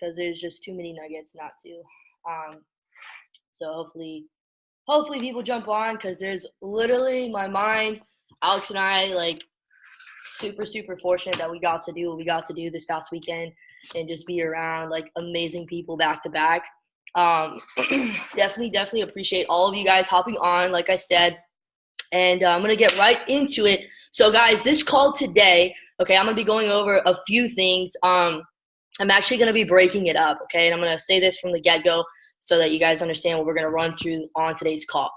because there's just too many nuggets not to. So hopefully people jump on, because there's literally my mind, Alex and I, like, super, super fortunate that we got to do what we got to do this past weekend and just be around, like, amazing people back to back. Definitely appreciate all of you guys hopping on, like I said, and I'm going to get right into it. So, guys, this call today, okay, I'm going to be going over a few things. I'm actually going to be breaking it up, okay, and I'm going to say this from the get-go so that you guys understand what we're going to run through on today's call.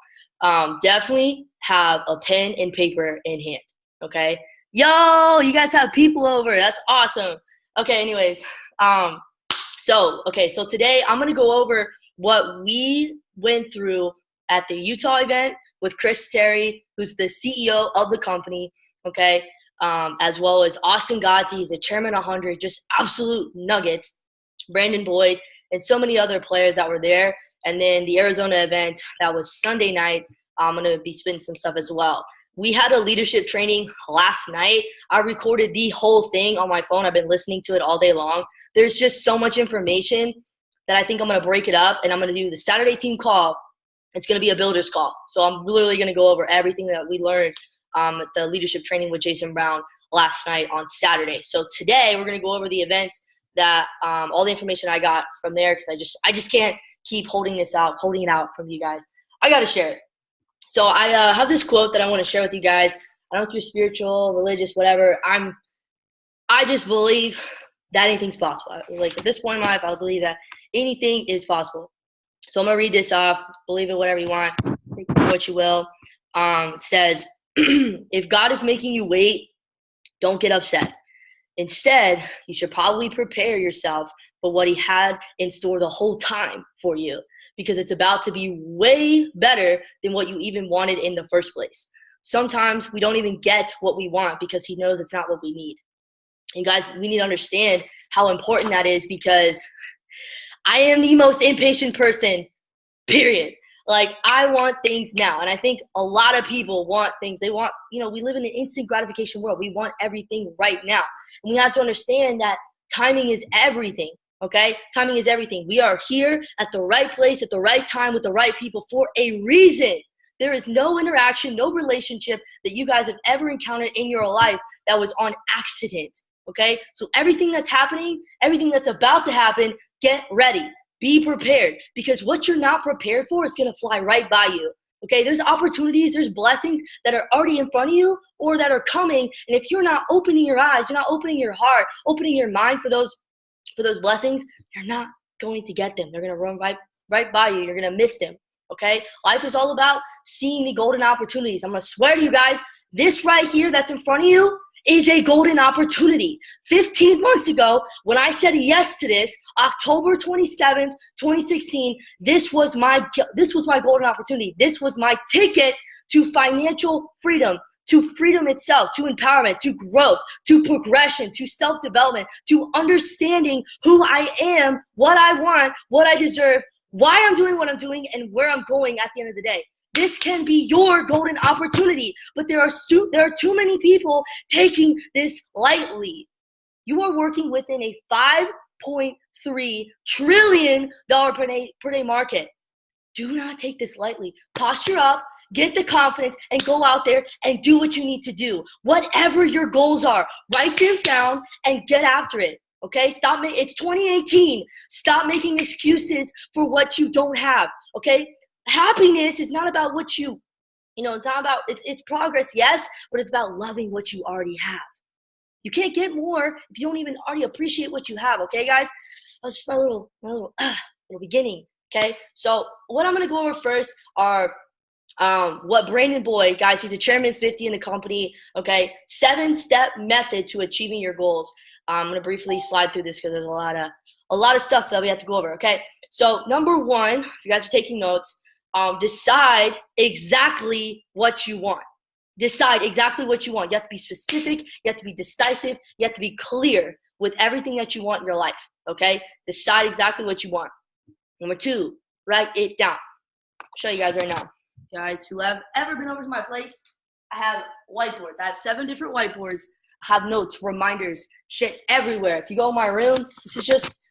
Definitely have a pen and paper in hand, okay? Yo, you guys have people over. That's awesome. Okay, anyways, so today I'm going to go over what we went through at the Utah event with Chris Terry, who's the CEO of the company, okay, as well as Austin Gotti, who's a chairman 100, just absolute nuggets, Brandon Boyd, and so many other players that were there. And then the Arizona event that was Sunday night, I'm going to be spinning some stuff as well. We had a leadership training last night. I recorded the whole thing on my phone. I've been listening to it all day long. There's just so much information that I think I'm going to break it up, and I'm going to do the Saturday team call. It's going to be a builder's call. So I'm literally going to go over everything that we learned at the leadership training with Jason Brown last night on Saturday. So today we're going to go over the events that all the information I got from there, because I just can't keep holding it out from you guys. I got to share it. So I have this quote that I want to share with you guys. I don't know if you're spiritual, religious, whatever. I just believe that anything's possible. Like, at this point in my life, I believe that anything is possible. So I'm going to read this off. Believe it, whatever you want. Take it what you will. It says, if God is making you wait, don't get upset. Instead, you should probably prepare yourself for what he had in store the whole time for you, because it's about to be way better than what you even wanted in the first place. Sometimes we don't even get what we want because he knows it's not what we need. And guys, we need to understand how important that is, because I am the most impatient person, period. Like, I want things now. And I think a lot of people want things. They want, we live in an instant gratification world. We want everything right now. And we have to understand that timing is everything, okay? Timing is everything. We are here at the right place at the right time with the right people for a reason. There is no interaction, no relationship that you guys have ever encountered in your life that was on accident, okay? So everything that's happening, everything that's about to happen, get ready. Be prepared, because what you're not prepared for is going to fly right by you. Okay, there's opportunities, there's blessings that are already in front of you or that are coming. And if you're not opening your eyes, you're not opening your heart, opening your mind for those blessings, you're not going to get them. They're going to run right by you. You're going to miss them. Okay, life is all about seeing the golden opportunities. I'm going to swear to you guys, this right here that's in front of you is a golden opportunity. 15 months ago, when I said yes to this, October 27th, 2016, this was my golden opportunity. This was my ticket to financial freedom, to freedom itself, to empowerment, to growth, to progression, to self-development, to understanding who I am, what I want, what I deserve, why I'm doing what I'm doing, and where I'm going at the end of the day. This can be your golden opportunity, but there are too many people taking this lightly. You are working within a $5.3 trillion per day market. Do not take this lightly. Posture up, get the confidence, and go out there and do what you need to do. Whatever your goals are, write them down and get after it. Okay? It's 2018. Stop making excuses for what you don't have. Okay? Happiness is not about what it's not about, it's progress, yes, but it's about loving what you already have. You can't get more if you don't even already appreciate what you have, okay, guys? That's just my little beginning, okay? So what I'm going to go over first are what Brandon Boyd, guys, he's a chairman 50 in the company, okay? 7-step method to achieving your goals. I'm going to briefly slide through this because there's a lot of stuff that we have to go over, okay? So number one, if you guys are taking notes, decide exactly what you want. Decide exactly what you want. You have to be specific. You have to be decisive. You have to be clear with everything that you want in your life, okay? Decide exactly what you want. Number two, write it down. I'll show you guys right now. Guys who have ever been over to my place, I have whiteboards. I have 7 different whiteboards. I have notes, reminders, shit everywhere. If you go in my room,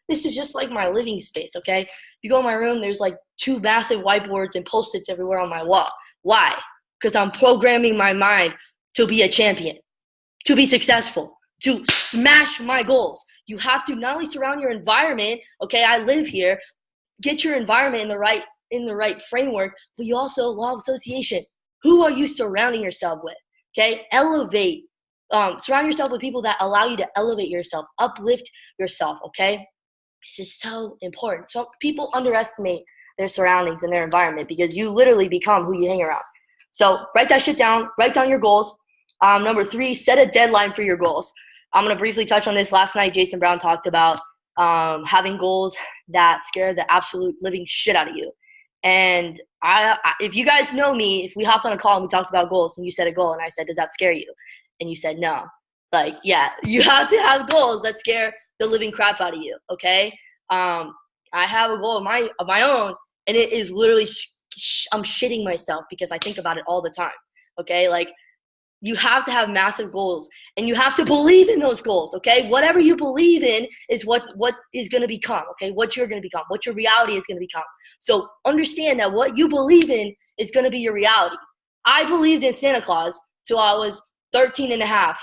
this This is just like my living space, okay? If you go in my room, there's like 2 massive whiteboards and Post-its everywhere on my wall. Why? Because I'm programming my mind to be a champion, to be successful, to smash my goals. You have to not only surround your environment, okay, I live here, get your environment in the right framework, but you also law of association. Who are you surrounding yourself with? Okay, elevate. Surround yourself with people that allow you to elevate yourself, uplift yourself. Okay, this is so important. So people underestimate their surroundings and their environment because you literally become who you hang around. So write that shit down. Write down your goals. Number 3, set a deadline for your goals. I'm going to briefly touch on this. Last night, Jason Brown talked about having goals that scare the absolute living shit out of you. And if you guys know me, if we hopped on a call and we talked about goals and you set a goal and I said, does that scare you? And you said, no. Like, yeah, you have to have goals that scare the living crap out of you, okay? I have a goal of my own, and it is literally, I'm shitting myself because I think about it all the time, okay? Like, you have to have massive goals, and you have to believe in those goals, okay? Whatever you believe in is what is going to become, okay? What you're going to become, what your reality is going to become. So understand that what you believe in is going to be your reality. I believed in Santa Claus till I was 13 and a half,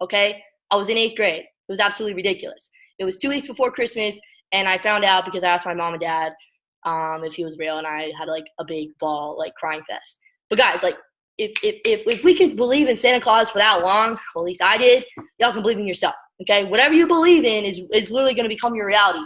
okay? I was in 8th grade. It was absolutely ridiculous. It was 2 weeks before Christmas, and I found out because I asked my mom and dad if he was real, and I had like a big ball, like crying fest. But guys, like, if we could believe in Santa Claus for that long, well, at least I did, y'all can believe in yourself, okay? Whatever you believe in is literally going to become your reality.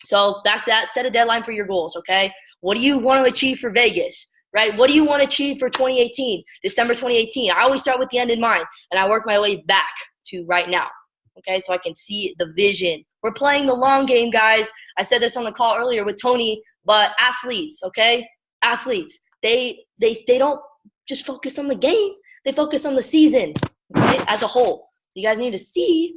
So back to that, set a deadline for your goals, okay? What do you want to achieve for Vegas, right? What do you want to achieve for 2018, December 2018? I always start with the end in mind, and I work my way back to right now, okay? So I can see the vision. We're playing the long game, guys. I said this on the call earlier with Tony, but athletes, okay? Athletes, they don't just focus on the game. They focus on the season, okay, as a whole. So you guys need to see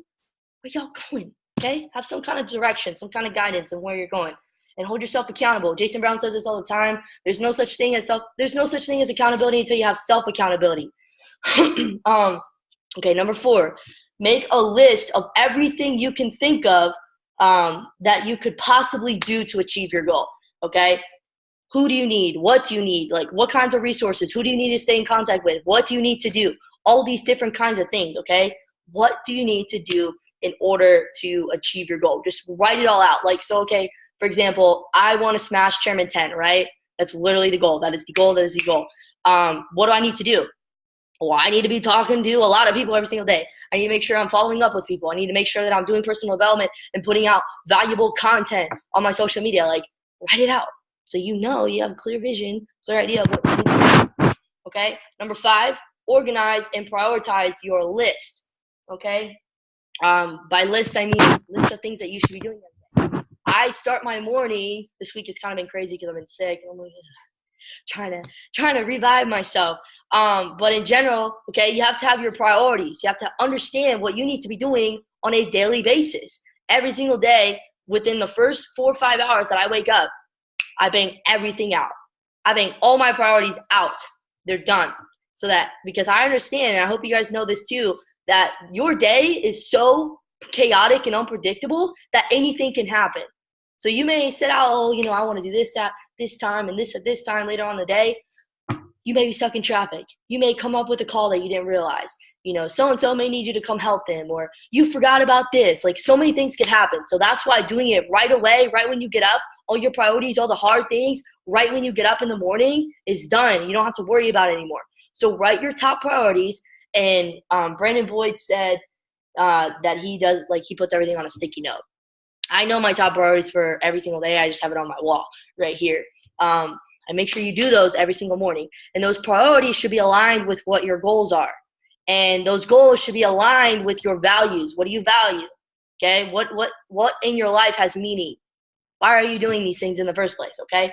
where y'all going, okay? Have some kind of direction, some kind of guidance on where you're going, and hold yourself accountable. Jason Brown says this all the time. There's no such thing as accountability until you have self-accountability. Okay, number 4, make a list of everything you can think of that you could possibly do to achieve your goal, okay? Who do you need? What do you need? Like, what kinds of resources? Who do you need to stay in contact with? What do you need to do? All these different kinds of things, okay? What do you need to do in order to achieve your goal? Just write it all out. Like, so, okay, for example, I want to smash Chairman 10, right? That's literally the goal. That is the goal. That is the goal. What do I need to do? Well, I need to be talking to a lot of people every single day. I need to make sure I'm following up with people. I need to make sure that I'm doing personal development and putting out valuable content on my social media. Like, write it out. So you know you have a clear vision, clear idea of what you do. Okay? Number 5, organize and prioritize your list. Okay? By list, I mean list of things that you should be doing every day. I start my morning. This week has kind of been crazy because I've been sick. And I'm like, trying to revive myself. But in general, okay, you have to have your priorities. You have to understand what you need to be doing on a daily basis. Every single day, within the first 4 or 5 hours that I wake up, I bang everything out. I bang all my priorities out. They're done. So that, because I understand, and I hope you guys know this too, that your day is so chaotic and unpredictable that anything can happen. So you may set out, oh, you know, I want to do this at this time and this at this time later on in the day. You may be stuck in traffic. You may come up with a call that you didn't realize. You know, so-and-so may need you to come help them, or you forgot about this. Like, so many things could happen. So that's why doing it right away, right when you get up, all your priorities, all the hard things, right when you get up in the morning is done. You don't have to worry about it anymore. So write your top priorities. And Brandon Boyd said that he does, like, he puts everything on a sticky note. I know my top priorities for every single day. I just have it on my wall right here. I make sure you do those every single morning. And those priorities should be aligned with what your goals are. And those goals should be aligned with your values. What do you value? Okay? What in your life has meaning? Why are you doing these things in the first place? Okay?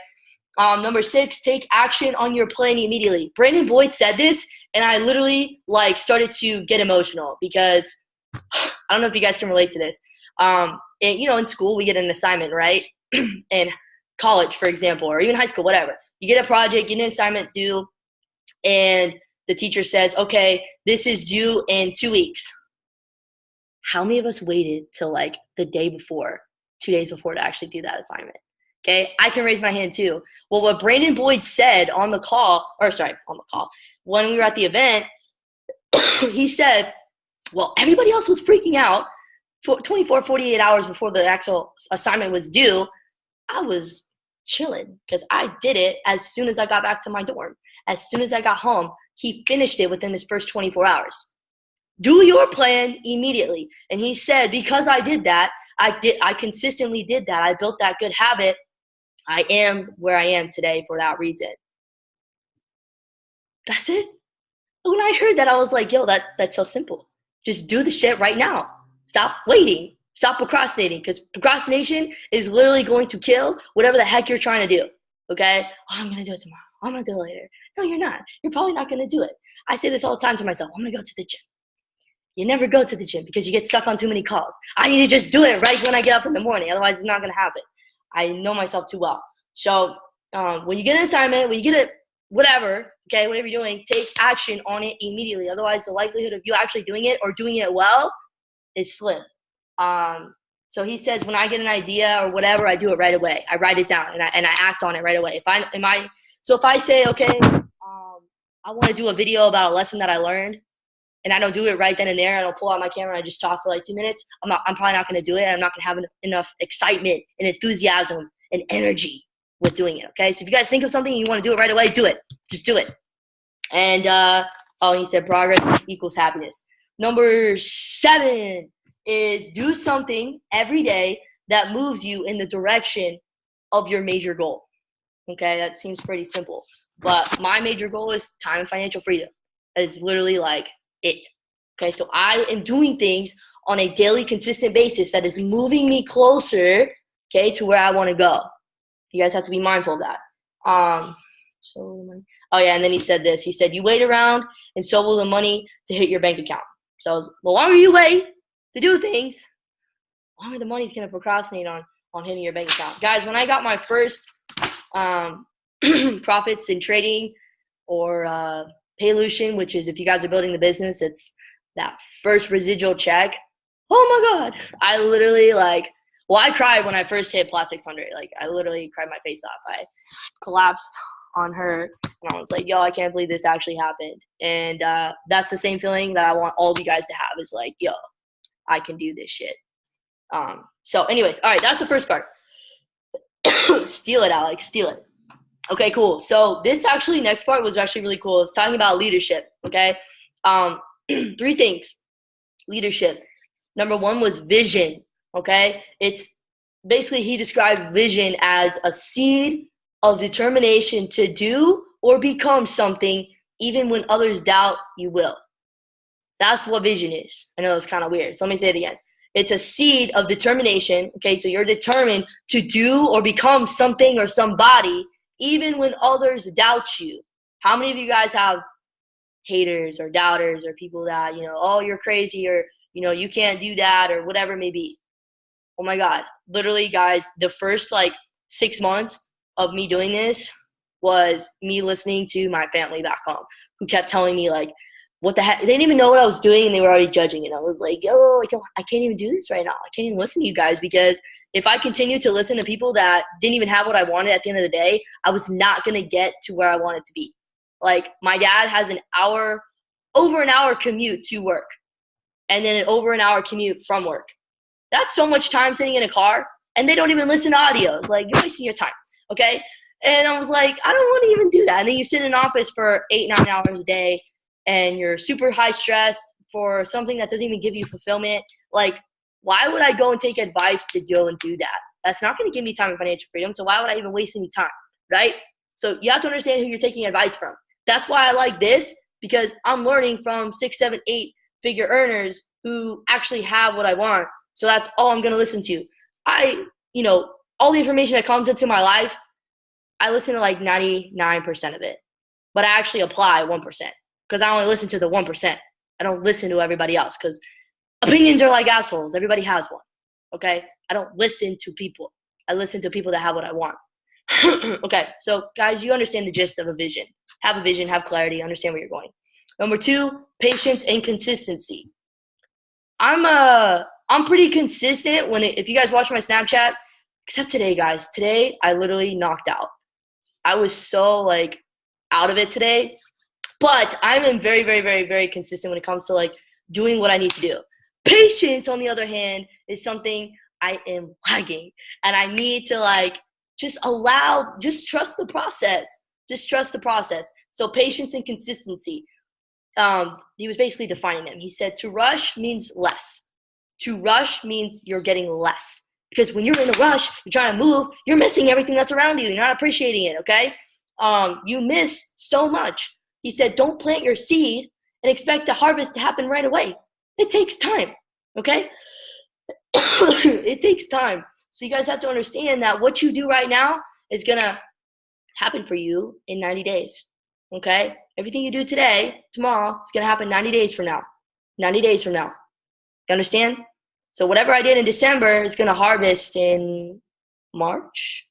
Number 6, take action on your plan immediately. Brandon Boyd said this, and I literally started to get emotional because I don't know if you guys can relate to this. And, in school we get an assignment, right? In college, for example, or even high school, whatever. You get a project, get an assignment due, and the teacher says, okay, this is due in 2 weeks. How many of us waited till the day before 2 days before to actually do that assignment. Okay, I can raise my hand too. Well, what Brandon Boyd said on the call, when we were at the event, he said, well, everybody else was freaking out for 24, 48 hours before the actual assignment was due. I was chilling because I did it as soon as I got back to my dorm. As soon as I got home, he finished it within his first 24 hours. Do your plan immediately. And he said, because I did that, I consistently did that. I built that good habit. I am where I am today for that reason. That's it. When I heard that, I was like, yo, that's so simple. Just do the shit right now. Stop waiting. Stop procrastinating, because procrastination is literally going to kill whatever the heck you're trying to do. Okay? Oh, I'm going to do it tomorrow. I'm going to do it later. No, you're not. You're probably not going to do it. I say this all the time to myself. I'm going to go to the gym. You never go to the gym because you get stuck on too mmany calls. I need to just do it right when I get up in the morning. Otherwise, it's not going to happen. I know myself too well. So when you get an assignment, when you get it, whatever you're doing, take action on it immediately. Otherwise, the likelihood of you actually doing it or doing it well is slim. So he says, when I get an idea or whatever, I do it right away. I write it down and I act on it right away. If I say, okay, I want to do a video about a lesson that I learned, and I don't do it right then and there, I don't pull out my camera and I just talk for like 2 minutes, I'm probably not going to do it. And I'm not going to have enough excitement and enthusiasm and energy with doing it. Okay. So if you guys think of something and you want to do it right away, do it. Just do it. And, he said progress equals happiness. Number 7 is do something every day that moves you in the direction of your major goal. Okay. That seems pretty simple, but my major goal is time and financial freedom. That is literally like it. Okay. So I am doing things on a daily, consistent basis that is moving me closer, okay, to where I want to go. You guys have to be mindful of that. And then he said this. He said, you wait around and so will the money to hit your bank account. So the longer you wait to do things, the longer the money's going to procrastinate on hitting your bank account. Guys, when I got my first profits in trading or Paylution, which is if you guys are building the business, it's that first residual check. Oh my God. I literally I cried when I first hit Plot 600. I literally cried my face off. I collapsed on her and I was like, yo, I can't believe this actually happened. And that's the same feeling that I want all of you guys to have, is like, yo, I can do this shit. So anyways, all right, that's the first part. Steal it, Alex, steal it. Okay, cool. So this next part was actually really cool. It's talking about leadership, okay? 3 things. Leadership. Number 1 was vision, okay? It's basically, he described vision as a seed of determination to do or become something even when others doubt you will. That's what vision is. I know it's kind of weird, so let me say it again. It's a seed of determination, okay? So you're determined to do or become something or somebody even when others doubt you. How many of you guys have haters or doubters or people that, oh, you're crazy, or, you can't do that, or whatever it may be? Oh my God. Literally, guys, the first 6 months of me doing this was me listening to my family back home, who kept telling me what the heck? They didn't even know what I was doing and they were already judging it. I was like, yo, I can't even do this right now. I can't even listen to you guys, because if I continued to listen to people that didn't even have what I wanted at the end of the day, I was not going to get to where I wanted to be. My dad has over an hour commute to work, and then an over an hour commute from work. That's so much time sitting in a car, and they don't even listen to audio. You're wasting your time, okay? And I was like, I don't want to even do that. And then you sit in an office for 8-9 hours a day, and you're super high stress for something that doesn't even give you fulfillment. Why would I go and take advice to go and do that? That's not going to give me time and financial freedom. So why would I even waste any time, right? So you have to understand who you're taking advice from. That's why I like this, because I'm learning from 6, 7, 8 figure earners who actually have what I want. So that's all I'm going to listen to. All the information that comes into my life, I listen to 99% of it, but I actually apply 1%, because I only listen to the 1%. I don't listen to everybody else, because opinions are like assholes. Everybody has one, okay? I don't listen to people. I listen to people that have what I want. Okay, so guys, you understand the gist of a vision. Have a vision, have clarity, understand where you're going. Number 2, patience and consistency. I'm I'm pretty consistent if you guys watch my Snapchat, except today, guys. Today, I literally knocked out. I was so, like, out of it today. But I'm very, very, very, very consistent when it comes to, like, doing what I need to do. Patience, on the other hand, is something I am lagging. And I need to, like, just trust the process. Just trust the process. So patience and consistency. He was basically defining them. He said to rush means less. To rush means you're getting less. Because when you're in a rush, you're trying to move, you're missing everything that's around you. You're not appreciating it, okay? You miss so much. He said, don't plant your seed and expect the harvest to happen right away. It takes time, okay? It takes time. So you guys have to understand that what you do right now is going to happen for you in 90 days, okay? Everything you do today, tomorrow, it's going to happen 90 days from now. 90 days from now. You understand? So whatever I did in December is going to harvest in March,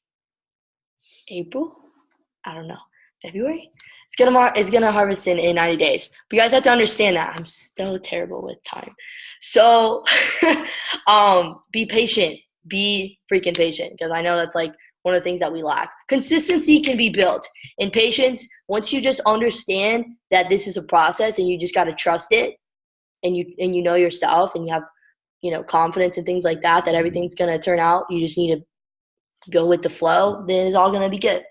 April, I don't know, February. It's gonna harvest in 90 days. But you guys have to understand that. I'm so terrible with time. So be patient. Be freaking patient, because I know that's like one of the things that we lack. Consistency can be built. And patience, once you just understand that this is a process and you just gotta trust it, and you know yourself and you have, you know, confidence and things like that, that everything's gonna turn out. You just need to go with the flow, then it's all gonna be good.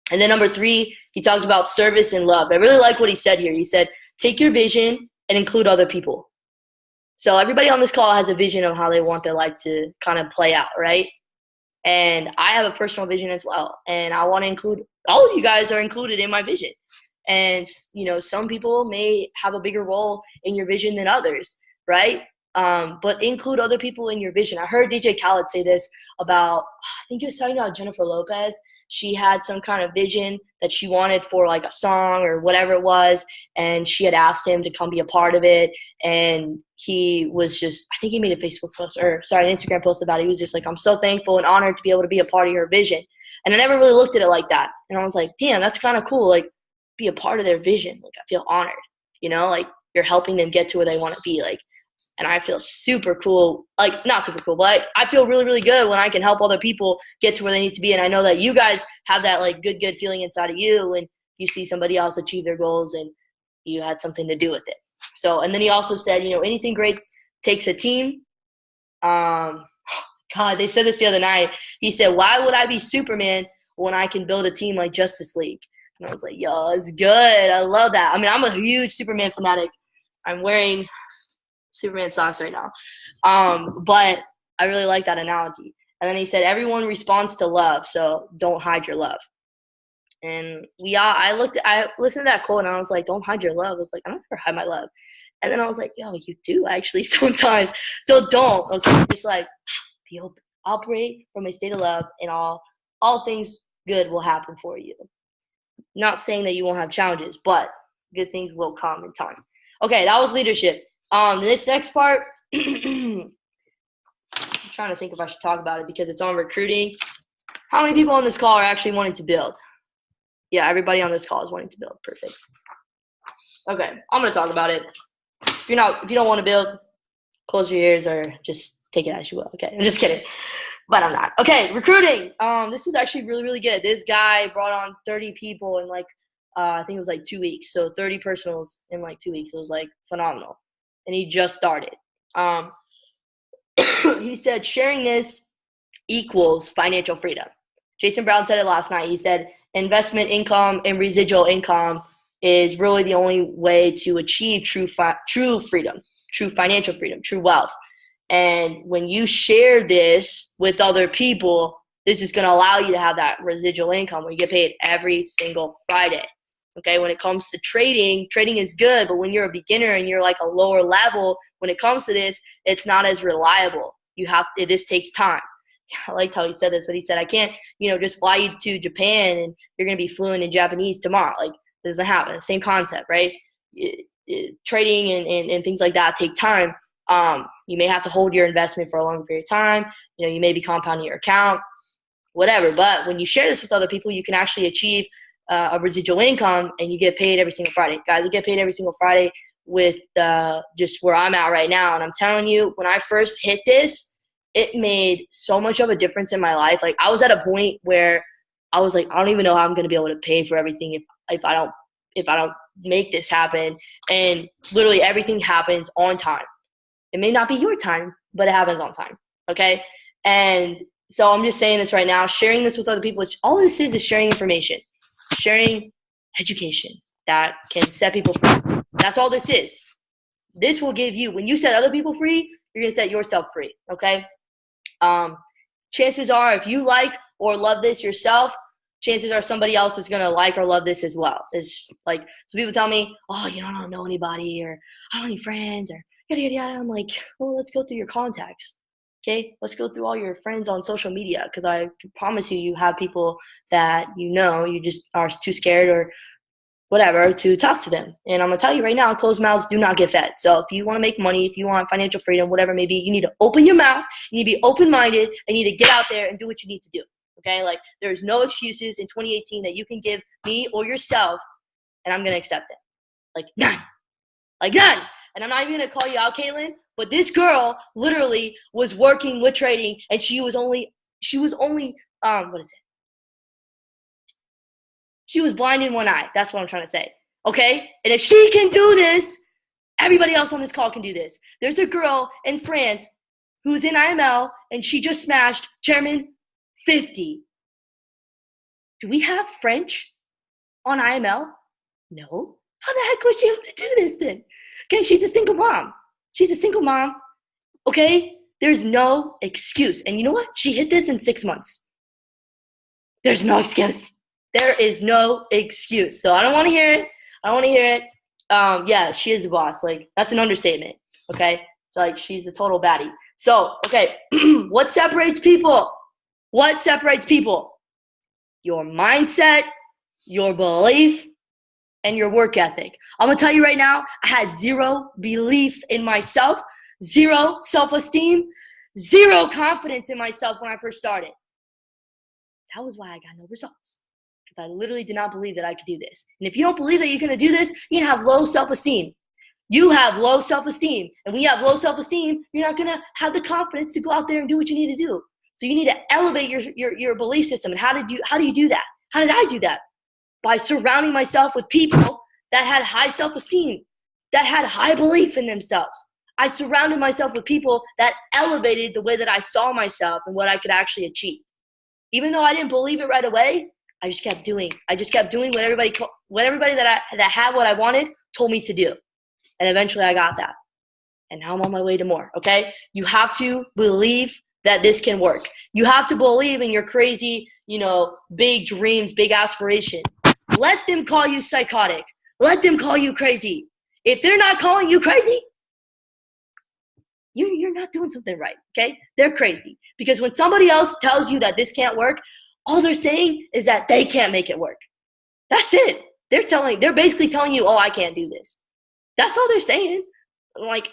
And then number 3, he talked about service and love. I really like what he said here. He said, take your vision and include other people. So everybody on this call has a vision of how they want their life to kind of play out, right? And I have a personal vision as well. And I want to include, all of you guys are included in my vision. And, you know, some people may have a bigger role in your vision than others, right? But include other people in your vision. I heard DJ Khaled say this about, I think he was talking about Jennifer Lopez. She had some kind of vision that she wanted for like a song or whatever it was, and she had asked him to come be a part of it, and he was just, I think he made a Facebook post, or sorry, an Instagram post about it. He was just like, I'm so thankful and honored to be able to be a part of your vision. And I never really looked at it like that. And I was like, damn, that's kind of cool. Like, be a part of their vision. Like, I feel honored, you know, like you're helping them get to where they want to be. Like, and I feel super cool, like not super cool, but I feel really, really good when I can help other people get to where they need to be. And I know that you guys have that like good feeling inside of you when you see somebody else achieve their goals and you had something to do with it. So, and then he also said, you know, anything great takes a team. God, they said this the other night. He said, why would I be Superman when I can build a team like Justice League? And I was like, yo, it's good. I love that. I mean, I'm a huge Superman fanatic. I'm wearing Superman socks right now. But I really like that analogy. And then he said, everyone responds to love, so don't hide your love. And I listened to that quote and I was like, don't hide your love. I was like, I don't ever hide my love. And then I was like, yo, you do actually sometimes. So don't, okay? Just like be open. Operate from a state of love, and all things good will happen for you. Not saying that you won't have challenges, but good things will come in time. Okay, that was leadership. This next part, I'm trying to think if I should talk about it because it's on recruiting. How many people on this call are actually wanting to build? Yeah, everybody on this call is wanting to build. Perfect. Okay, I'm gonna talk about it. If you don't want to build, close your ears or just take it as you will. Okay, I'm just kidding, but I'm not. Okay, recruiting. This was actually really, really good. This guy brought on 30 people in like I think it was like 2 weeks. So 30 personals in like 2 weeks. It was like phenomenal. And he just started. He said sharing this equals financial freedom. Jason Brown said it last night. He said investment income and residual income is really the only way to achieve true freedom, true financial freedom, true wealth. And when you share this with other people, this is going to allow you to have that residual income where you get paid every single Friday. Okay, when it comes to trading is good, but when you're a beginner and you're like a lower level, when it comes to this, it's not as reliable. This takes time. I liked how he said this, but he said, I can't, just fly you to Japan and you're going to be fluent in Japanese tomorrow. Like, it doesn't happen. Same concept, right? Trading and things like that take time. You may have to hold your investment for a longer period of time. You may be compounding your account, whatever. But when you share this with other people, you can actually achieve a residual income, and you get paid every single Friday. Guys, you get paid every single Friday. with just where I'm at right now. And I'm telling you, when I first hit this, it made so much of a difference in my life. Like, I was at a point where I was like, I don't even know how I'm going to be able to pay for everything if I don't make this happen. And literally everything happens on time. It may not be your time, but it happens on time. Okay. And so I'm just saying this right now, sharing this with other people. All this is sharing information, sharing education that can set people free. That's all this is. This will give you, when you set other people free, you're going to set yourself free. Okay. Chances are, if you like or love this yourself, chances are somebody else is going to like or love this as well. It's like, so people tell me, oh, I don't know anybody, or I don't have any friends, or yada, yada, yada. I'm like, well, let's go through your contacts. Okay. Let's go through all your friends on social media. Because I can promise you have people that you just are too scared or whatever to talk to them. And I'm going to tell you right now, closed mouths do not get fed. So if you want to make money, if you want financial freedom, whatever it may be, you need to open your mouth, you need to be open-minded, and you need to get out there and do what you need to do. Okay? Like, there's no excuses in 2018 that you can give me or yourself, and I'm going to accept it. Like, none. Like, none. And I'm not even going to call you out, Caitlin, but this girl literally was working with trading, and she was only what is it? She was blind in one eye. That's what I'm trying to say. Okay? And if she can do this, everybody else on this call can do this. There's a girl in France who's in IML, and she just smashed Chairman 50. Do we have French on IML? No. How the heck was she able to do this then? Okay, she's a single mom. She's a single mom. Okay? There's no excuse. And you know what? She hit this in 6 months. There's no excuse. There is no excuse. So I don't want to hear it. I don't want to hear it. Yeah, she is a boss. Like, that's an understatement. Okay? Like, she's a total baddie. So, okay, what separates people? What separates people? Your mindset, your belief, and your work ethic. I'm going to tell you right now, I had zero belief in myself, zero self-esteem, zero confidence in myself when I first started. That was why I got no results. Because I literally did not believe that I could do this. And if you don't believe that you're going to do this, you're going to have low self-esteem. You have low self-esteem. And when you have low self-esteem, you're not going to have the confidence to go out there and do what you need to do. So you need to elevate your belief system. And how do you do that? How did I do that? By surrounding myself with people that had high self-esteem, that had high belief in themselves. I surrounded myself with people that elevated the way that I saw myself and what I could actually achieve. Even though I didn't believe it right away, I just kept doing. I just kept doing what everybody that had what I wanted told me to do. And eventually I got that. And now I'm on my way to more, okay? You have to believe that this can work. You have to believe in your crazy, big dreams, big aspirations. Let them call you psychotic. Let them call you crazy. If they're not calling you crazy, you're not doing something right, okay? They're crazy. Because when somebody else tells you that this can't work, all they're saying is that they can't make it work. That's it. They're basically telling you, oh, I can't do this. That's all they're saying. I'm like,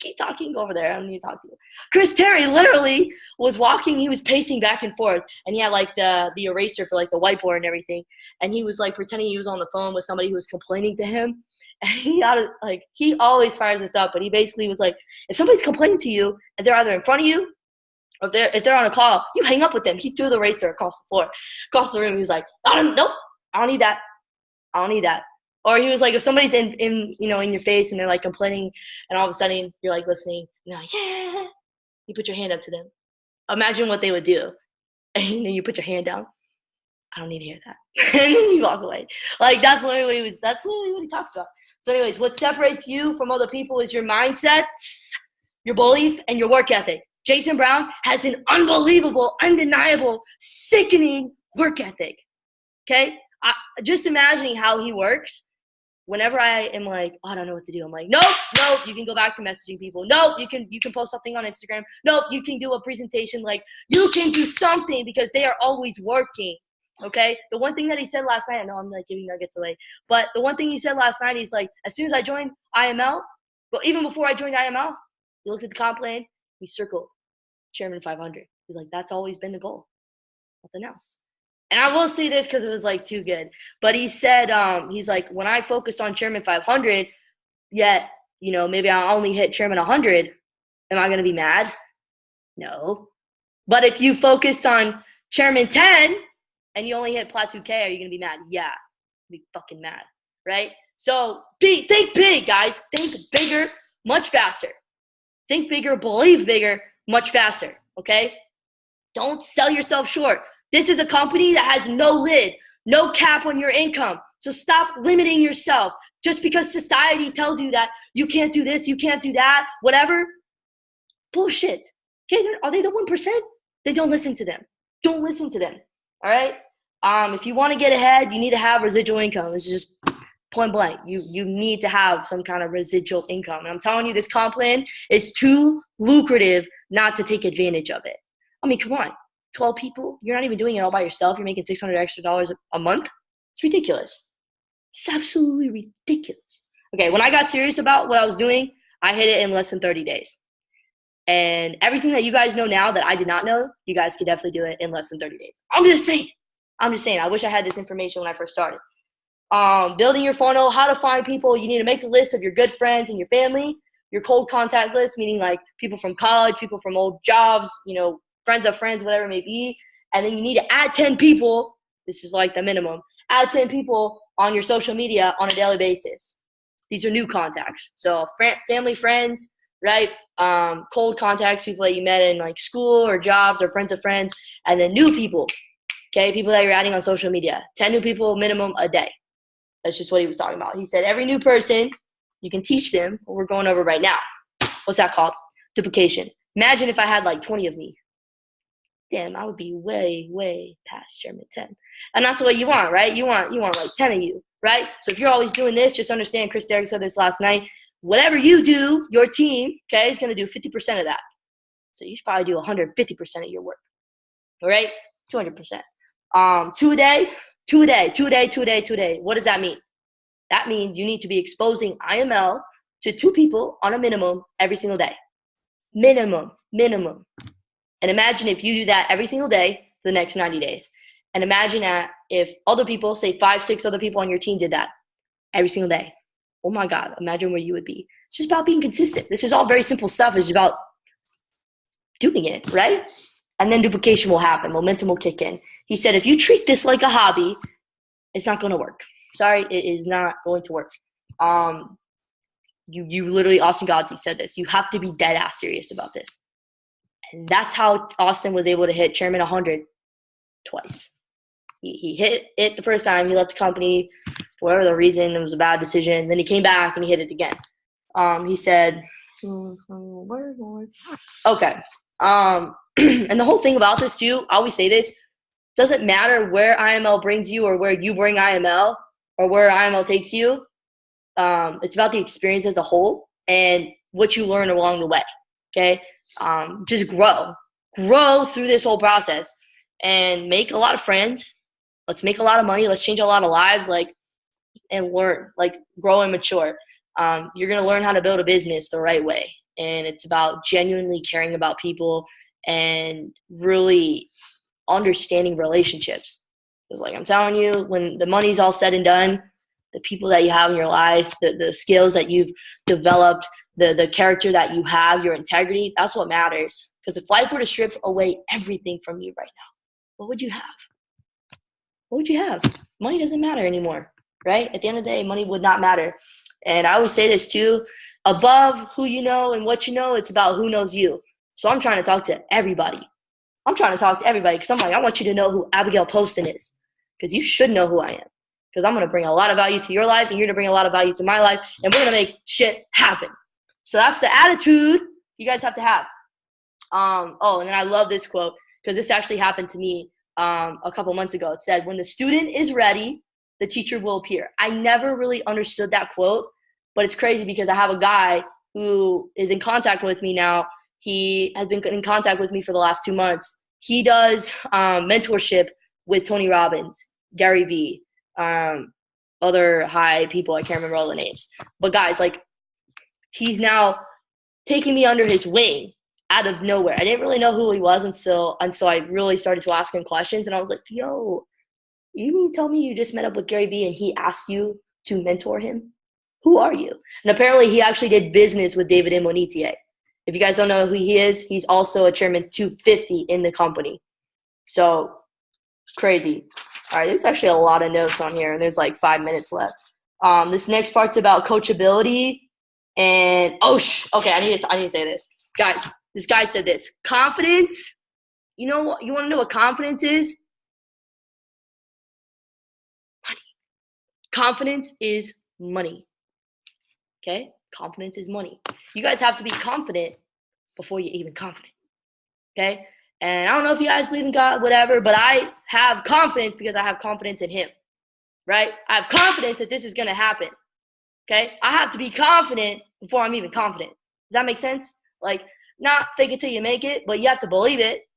keep talking, go over there. I don't need to talk to you. Chris Terry literally was walking. He was pacing back and forth, and he had like the eraser for like the whiteboard and everything. And he was like pretending he was on the phone with somebody who was complaining to him. And he always fires us up, but he basically was like, if somebody's complaining to you and they're either in front of you or if they're on a call, you hang up with them. He threw the eraser across the room. He was like, nope, I don't need that. I don't need that. Or he was like, if somebody's in your face and they're like complaining, and all of a sudden you're like listening, and they're like, yeah, you put your hand up to them. Imagine what they would do. And then you put your hand down. I don't need to hear that. And then you walk away. Like, that's literally what he talks about. So anyways, what separates you from other people is your mindset, your belief, and your work ethic. Jason Brown has an unbelievable, undeniable, sickening work ethic. Okay? Just imagining how he works. Whenever I am like, oh, I don't know what to do, I'm like, nope, you can go back to messaging people. Nope, you can post something on Instagram. Nope, you can do a presentation. Like, you can do something, because they are always working, okay? The one thing that he said last night, I know I'm like giving nuggets away, but the one thing he said last night, he's like, as soon as I joined IML, but even before I joined IML, he looked at the comp plan, he circled Chairman 500. He's like, that's always been the goal, nothing else. And I will say this because it was like too good. But he said, he's like, when I focused on Chairman 500, yet, maybe I only hit chairman 100, am I going to be mad? No. But if you focus on chairman 10 and you only hit plateau K, are you going to be mad? Yeah. Be fucking mad, right? So think big, guys. Think bigger, much faster. Think bigger, believe bigger, much faster, okay? Don't sell yourself short. This is a company that has no lid, no cap on your income. So stop limiting yourself just because society tells you that you can't do this, you can't do that, whatever. Bullshit. Okay, are they the 1%? Then don't listen to them. Don't listen to them, all right? If you want to get ahead, you need to have residual income. It's just point blank. You need to have some kind of residual income. And I'm telling you, this comp plan is too lucrative not to take advantage of it. I mean, come on. 12 people, you're not even doing it all by yourself. You're making $600 extra a month. It's ridiculous. It's absolutely ridiculous. Okay, when I got serious about what I was doing, I hit it in less than 30 days. And everything that you guys know now that I did not know, you guys could definitely do it in less than 30 days. I'm just saying. I wish I had this information when I first started. Building your funnel, how to find people. You need to make a list of your good friends and your family, your cold contact list, meaning like people from college, people from old jobs, friends of friends, whatever it may be. And then you need to add 10 people. This is like the minimum. Add 10 people on your social media on a daily basis. These are new contacts. So family, friends, right? Cold contacts, people that you met in like school or jobs or friends of friends. And then new people, okay? People that you're adding on social media. 10 new people minimum a day. That's just what he was talking about. He said every new person, you can teach them what we're going over right now. What's that called? Duplication. Imagine if I had like 20 of me. Damn, I would be way, way past chairman 10. And that's what you want, right? You want like 10 of you, right? So if you're always doing this, just understand, Chris Derrick said this last night, whatever you do, your team, okay, is going to do 50% of that. So you should probably do 150% of your work, all right? 200%. 2 a day. What does that mean? That means you need to be exposing IML to 2 people on a minimum every single day. Minimum. And imagine if you do that every single day for the next 90 days. And imagine that if other people, say 5, 6 other people on your team did that every single day. Oh my God, imagine where you would be. It's just about being consistent. This is all very simple stuff. It's about doing it, right? And then duplication will happen. Momentum will kick in. He said, if you treat this like a hobby, it's not going to work. Sorry, it is not going to work. You literally, Austin Godsey said this. You have to be dead ass serious about this. And that's how Austin was able to hit chairman 100 twice. He hit it the first time. He left the company for whatever the reason. It was a bad decision. Then he came back and he hit it again. He said, okay. And the whole thing about this too, I always say this, doesn't matter where IML brings you or where you bring IML or where IML takes you. It's about the experience as a whole and what you learn along the way. Okay. Just grow through this whole process and make a lot of friends. Let's make a lot of money. Let's change a lot of lives, and learn, grow and mature. You're going to learn how to build a business the right way. And it's about genuinely caring about people and really understanding relationships. Because I'm telling you, when the money's all said and done, the people that you have in your life, the skills that you've developed, the character that you have, your integrity, that's what matters. Because if life were to strip away everything from you right now, what would you have? What would you have? Money doesn't matter anymore, right? At the end of the day, money would not matter. And I always say this too, above who you know and what you know, it's about who knows you. So I'm trying to talk to everybody. Because I'm like, I want you to know who Abigail Poston is. Because you should know who I am. Because I'm going to bring a lot of value to your life and you're going to bring a lot of value to my life. And we're going to make shit happen. So that's the attitude you guys have to have. And then I love this quote because this actually happened to me a couple months ago. It said, when the student is ready, the teacher will appear. I never really understood that quote, but it's crazy because I have a guy who is in contact with me now. He has been in contact with me for the last 2 months. He does mentorship with Tony Robbins, Gary Vee, other high people. I can't remember all the names. But guys, he's now taking me under his wing out of nowhere. I didn't really know who he was until I really started to ask him questions. And I was like, yo, you mean tell me you just met up with Gary Vee and he asked you to mentor him? Who are you? And apparently he actually did business with David Imonitie. If you guys don't know who he is, he's also a chairman 250 in the company. So crazy. All right, there's actually a lot of notes on here, and there's like 5 minutes left. This next part's about coachability. And okay, I need to say this. Guys, this guy said this. Confidence, you know what? You want to know what confidence is? Money. Confidence is money. Okay? Confidence is money. You guys have to be confident before you're even confident. Okay? And I don't know if you guys believe in God, whatever, but I have confidence because I have confidence in him. Right? I have confidence that this is going to happen. Okay? I have to be confident before I'm even confident. Does that make sense? Like, not fake it till you make it, but you have to believe it.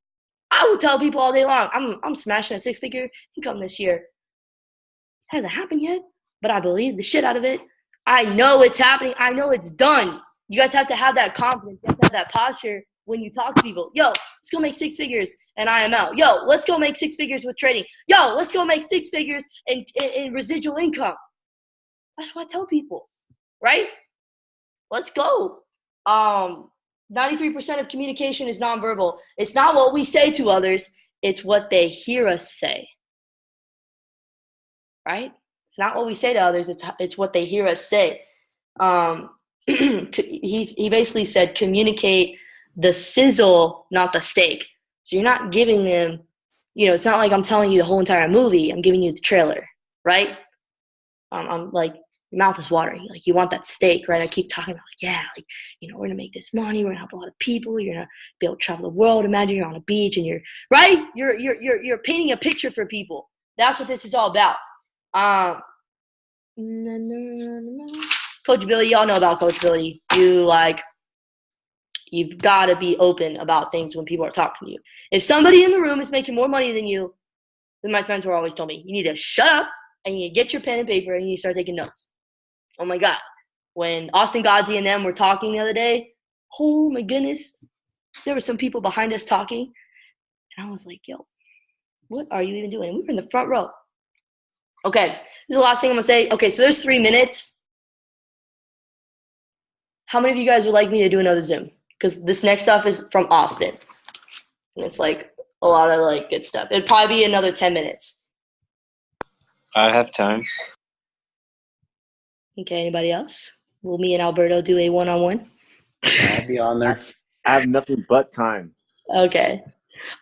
I will tell people all day long, I'm smashing a 6-figure income this year. It hasn't happened yet, but I believe the shit out of it. I know it's happening. I know it's done. You guys have to have that confidence. You have to have that posture when you talk to people. Yo, let's go make 6 figures in IML. Yo, let's go make 6 figures with trading. Yo, let's go make 6 figures in residual income. That's what I tell people, right? Let's go. 93% of communication is nonverbal. It's not what we say to others. It's what they hear us say, right? It's not what we say to others. It's what they hear us say. He basically said, communicate the sizzle, not the steak. So you're not giving them, it's not like I'm telling you the whole entire movie. I'm giving you the trailer, right? I'm like, your mouth is watering. Like, you want that steak, right? I keep talking about, we're going to make this money. We're going to help a lot of people. You're going to be able to travel the world. Imagine you're on a beach and you're painting a picture for people. That's what this is all about. Coachability, y'all know about coachability. You've got to be open about things when people are talking to you. If somebody in the room is making more money than you, then my mentor always told me, you need to shut up and you get your pen and paper and you start taking notes. Oh my God. When Austin Godzi and them were talking the other day, oh my goodness, there were some people behind us talking. And I was like, yo, what are you even doing? And we were in the front row. Okay, this is the last thing I'm going to say. Okay, so there's 3 minutes. How many of you guys would like me to do another Zoom? Because this next stuff is from Austin. And it's like a lot of like good stuff. It'd probably be another 10 minutes. I have time. Okay, anybody else? Will me and Alberto do a one-on-one? I'll be on there. I have nothing but time. Okay.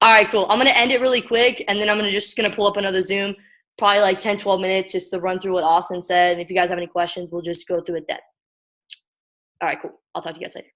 All right, cool. I'm going to end it really quick, and then I'm just going to pull up another Zoom, probably like 10, 12 minutes just to run through what Austin said. And if you guys have any questions, we'll just go through it then. All right, cool. I'll talk to you guys later.